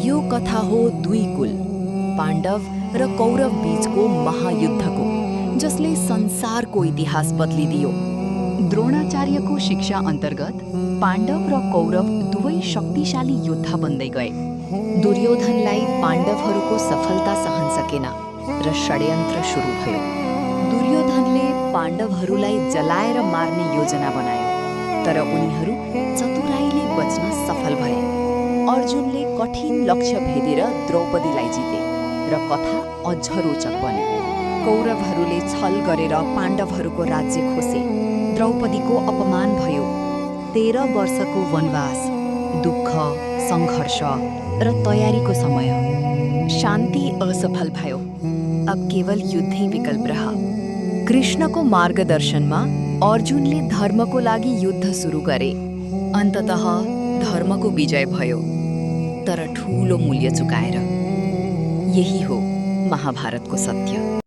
यो कथा हो दुई कुल पाण्डव र कौरव बीचको महायुद्धको, जसले संसारको इतिहास बदलिदियो। द्रोणाचार्यको शिक्षा अन्तर्गत पाण्डव र कौरव दुवै शक्तिशाली योद्धा बन्दै गए। दुर्योधनलाई पाण्डवहरूको सफलता सहन सकेन र षड्यन्त्र सुरु भयो। दुर्योधनले पाण्डवहरूलाई जलाएर मार्ने योजना बनायो, तर उनीहरू चतुराईले बच्न सफल भए। अर्जुनले कठिन लक्ष्य भेदेर द्रौपदीलाई जिते र कथा अझ रोचक बन्यो। कौरवहरूले छल गरेर पाण्डवहरूको राज्य खोसे। द्रौपदीको अपमान भयो। 13 वर्षको वनवास, दुःख, सङ्घर्ष र तयारीको समय। शान्ति असफल भयो। अब केवल युद्धै विकल्प रह। कृष्णको मार्गदर्शनमा अर्जुनले धर्मको लागि युद्ध सुरु गरे। अन्ततः धर्मको विजय भयो, तर ठूलो मूल्य चुकाएर। यही हो महाभारतको सत्य।